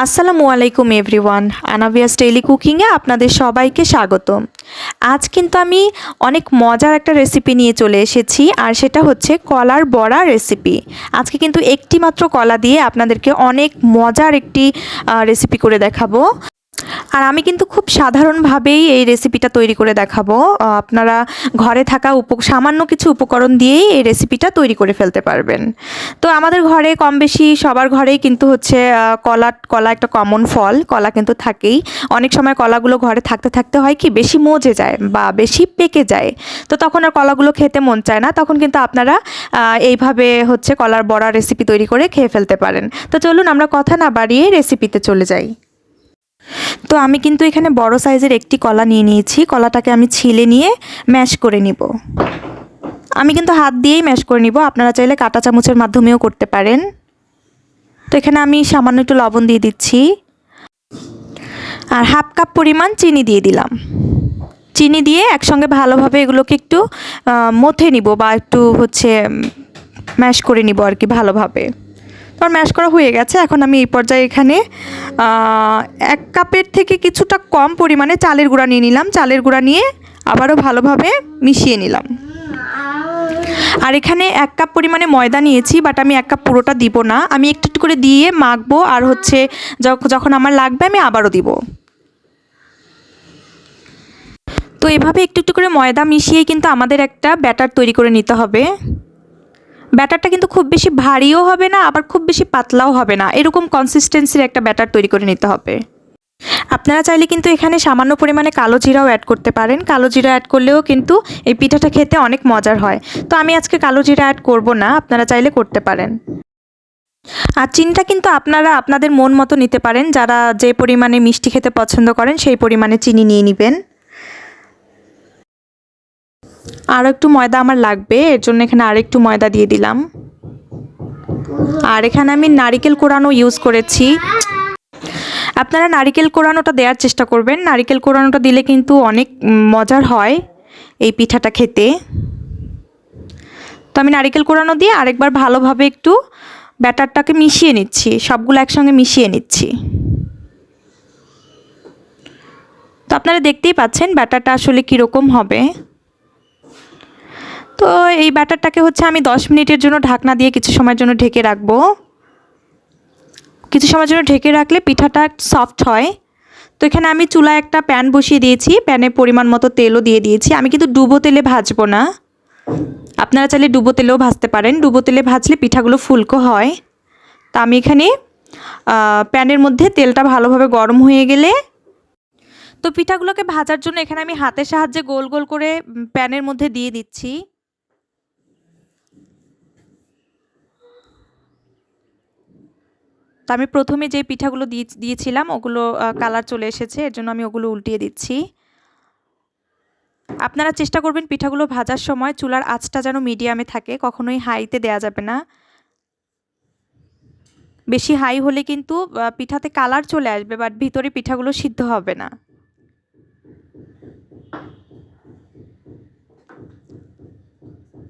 আসসালামু আলাইকুম everyone, আনাভিয়াস daily কুকিংয়ে আপনাদের সবাইকে স্বাগতম। আজ কিন্তু আমি অনেক মজার একটা রেসিপি নিয়ে চলে এসেছি, আর সেটা হচ্ছে কলার বড়া রেসিপি। আজকে কিন্তু একটি মাত্র কলা দিয়ে আপনাদেরকে অনেক মজার একটি রেসিপি করে দেখাবো। আর আমি কিন্তু খুব সাধারণভাবেই এই রেসিপিটা তৈরি করে দেখাবো। আপনারা ঘরে থাকা সামান্য কিছু উপকরণ দিয়েই এই রেসিপিটা তৈরি করে ফেলতে পারবেন। তো আমাদের ঘরে কম বেশি সবার ঘরেই কিন্তু হচ্ছে কলা একটা কমন ফল, কলা কিন্তু থাকেই। অনেক সময় কলাগুলো ঘরে থাকতে থাকতে হয় কি বেশি মজে যায় বা বেশি পেকে যায়, তো তখন আর কলাগুলো খেতে মন চায় না। তখন কিন্তু আপনারা এইভাবে হচ্ছে কলার বড়া রেসিপি তৈরি করে খেয়ে ফেলতে পারেন। তো চলুন আমরা কথা না বাড়িয়ে রেসিপিতে চলে যাই। তো আমি কিন্তু এখানে বড় সাইজের একটি কলা নিয়ে নিয়েছি। কলাটাকে আমি ছিলে নিয়ে ম্যাশ করে নিব। আমি কিন্তু হাত দিয়েই ম্যাশ করে নিব, আপনারা চাইলে কাঁটা চামচের মাধ্যমেও করতে পারেন। তো এখানে আমি সামান্য একটু লবণ দিয়ে দিচ্ছি, আর হাফ কাপ পরিমাণ চিনি দিয়ে দিলাম। চিনি দিয়ে একসঙ্গে ভালোভাবে এগুলোকে একটু মথে নিব বা একটু হচ্ছে ম্যাশ করে নিব আর কি ভালোভাবে। আমার ম্যাশ করা হয়ে গেছে। এখন আমি এই পর্যায়ে এখানে 1 কাপের থেকে কিছুটা কম পরিমাণে চালের গুঁড়া নিয়ে নিলাম। চালের গুঁড়া নিয়ে আবারও ভালোভাবে মিশিয়ে নিলাম। আর এখানে 1 কাপ পরিমাণে ময়দা নিয়েছি, বাট আমি 1 কাপ পুরোটা দিব না, আমি একটু একটু করে দিয়ে মাখবো। আর হচ্ছে যখন আমার লাগবে আমি আবারও দিব। তো এভাবে একটু একটু করে ময়দা মিশিয়ে কিন্তু আমাদের একটা ব্যাটার তৈরি করে নিতে হবে। ব্যাটারটা কিন্তু খুব বেশি ভারীও হবে না, আবার খুব বেশি পাতলাও হবে না, এরকম কনসিস্টেন্সির একটা ব্যাটার তৈরি করে নিতে হবে। আপনারা চাইলে কিন্তু এখানে সামান্য পরিমাণে কালো জিরাও অ্যাড করতে পারেন। কালো জিরা অ্যাড করলেও কিন্তু এই পিঠাটা খেতে অনেক মজার হয়। তো আমি আজকে কালো জিরা অ্যাড করব না, আপনারা চাইলে করতে পারেন। আর চিনিটা কিন্তু আপনারা আপনাদের মন মতো নিতে পারেন, যারা যে পরিমাণে মিষ্টি খেতে পছন্দ করেন সেই পরিমাণে চিনি নিয়ে নেবেন। আরও একটু ময়দা আমার লাগবে, এর জন্য এখানে আরেকটু ময়দা দিয়ে দিলাম। আর এখানে আমি নারিকেল কোড়ানো ইউজ করেছি। আপনারা নারিকেল কোড়ানোটা দেওয়ার চেষ্টা করবেন, নারিকেল কোড়ানোটা দিলে কিন্তু অনেক মজার হয় এই পিঠাটা খেতে। তো আমি নারিকেল কোড়ানো দিয়ে আরেকবার ভালোভাবে একটু ব্যাটারটাকে মিশিয়ে নিচ্ছি, সবগুলো একসঙ্গে মিশিয়ে নিচ্ছি। তো আপনারা দেখতেই পাচ্ছেন ব্যাটারটা আসলে কীরকম হবে। তো এই ব্যাটারটাকে হচ্ছে আমি 10 মিনিটের জন্য ঢাকনা দিয়ে কিছু সময়ের জন্য ঢেকে রাখবো। কিছু সময়ের জন্য ঢেকে রাখলে পিঠাটা সফট হয়। তো এখানে আমি চুলায় একটা প্যান বসিয়ে দিয়েছি, প্যানে পরিমাণ মতো তেলও দিয়ে দিয়েছি। আমি কিন্তু ডুবো তেলে ভাজবো না, আপনারা চাইলে ডুবো তেলেও ভাজতে পারেন। ডুবো তেলে ভাজলে পিঠাগুলো ফুলকো হয়। তা আমি এখানে প্যানের মধ্যে তেলটা ভালোভাবে গরম হয়ে গেলে তো পিঠাগুলোকে ভাজার জন্য এখানে আমি হাতের সাহায্যে গোল গোল করে প্যানের মধ্যে দিয়ে দিচ্ছি। তো আমি প্রথমে যে পিঠাগুলো দিয়েছিলাম ওগুলো কালার চলে এসেছে, এর জন্য আমি ওগুলো উল্টিয়ে দিচ্ছি। আপনারা চেষ্টা করবেন পিঠাগুলো ভাজার সময় চুলার আঁচটা যেন মিডিয়ামে থাকে, কখনোই হাইতে দেয়া যাবে না। বেশি হাই হলে কিন্তু পিঠাতে কালার চলে আসবে, বাট ভিতরে পিঠাগুলো সিদ্ধ হবে না।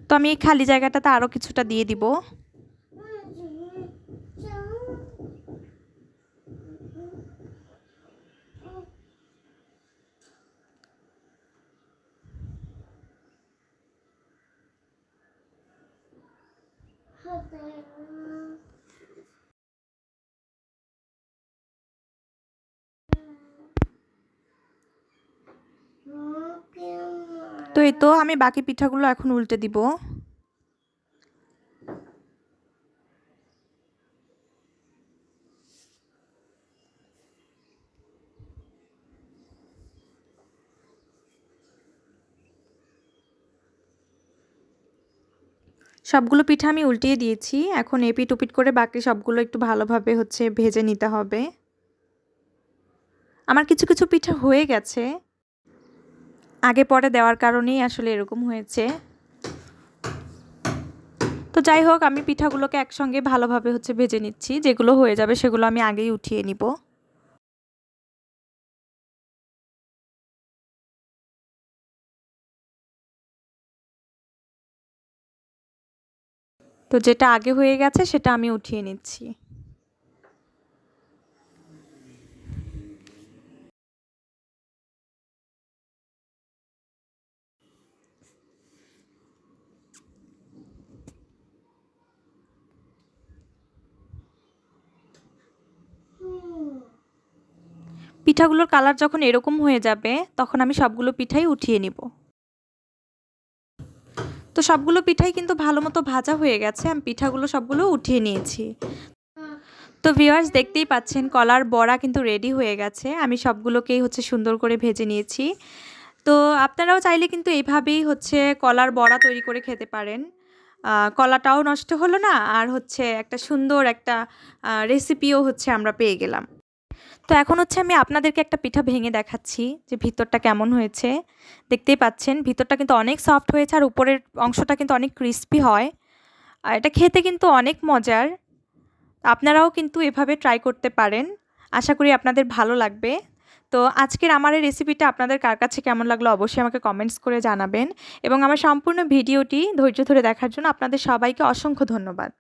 তো আমি এই খালি জায়গাটাতে আরও কিছুটা দিয়ে দিব। তো এই তো আমি বাকি পিঠাগুলো এখন উল্টে দিব। সবগুলো পিঠা আমি উল্টিয়ে দিয়েছি। এখন এপিট ওপিট করে বাকি সবগুলো একটু ভালোভাবে হচ্ছে ভেজে নিতে হবে। আমার কিছু কিছু পিঠা হয়ে গেছে, আগে পরে দেওয়ার কারণেই আসলে এরকম হয়েছে। তো যাই হোক, আমি পিঠাগুলোকে একসঙ্গে ভালোভাবে হচ্ছে ভেজে নিচ্ছি। যেগুলো হয়ে যাবে সেগুলো আমি আগেই উঠিয়ে নিব। তো যেটা আগে হয়ে গেছে সেটা আমি উঠিয়ে নিচ্ছি। পিঠাগুলোর কালার যখন এরকম হয়ে যাবে তখন আমি সবগুলো পিঠাই উঠিয়ে নিব। তো সবগুলো পিঠাই কিন্তু ভালো মতো ভাজা হয়ে গেছে, আমি পিঠাগুলো সবগুলো উঠিয়ে নিয়েছি। তো ভিউয়ার্স দেখতেই পাচ্ছেন কলার বড়া কিন্তু রেডি হয়ে গেছে, আমি সবগুলোকেই সুন্দর করে ভেজে নিয়েছি। তো আপনারাও চাইলে কিন্তু এইভাবেই কলার বড়া তৈরি করে খেতে পারেন। কলাটাও নষ্ট হলো না, আর একটা সুন্দর একটা রেসিপিও আমরা পেয়ে গেলাম। তো এখন আমি আপনাদেরকে একটা পিঠা ভেঙে দেখাচ্ছি যে ভিতরটা কেমন হয়েছে। দেখতেই পাচ্ছেন ভিতরটা কিন্তু অনেক সফট হয়েছে, আর উপরের অংশটা কিন্তু অনেক ক্রিস্পি হয়, আর এটা খেতে কিন্তু অনেক মজার। আপনারাও কিন্তু এভাবে ট্রাই করতে পারেন, আশা করি আপনাদের ভালো লাগবে। তো আজকের আমার এই রেসিপিটা আপনাদের কার কাছে কেমন লাগলো অবশ্যই আমাকে কমেন্টস করে জানাবেন, এবং আমার সম্পূর্ণ ভিডিওটি ধৈর্য ধরে দেখার জন্য আপনাদের সবাইকে অসংখ্য ধন্যবাদ।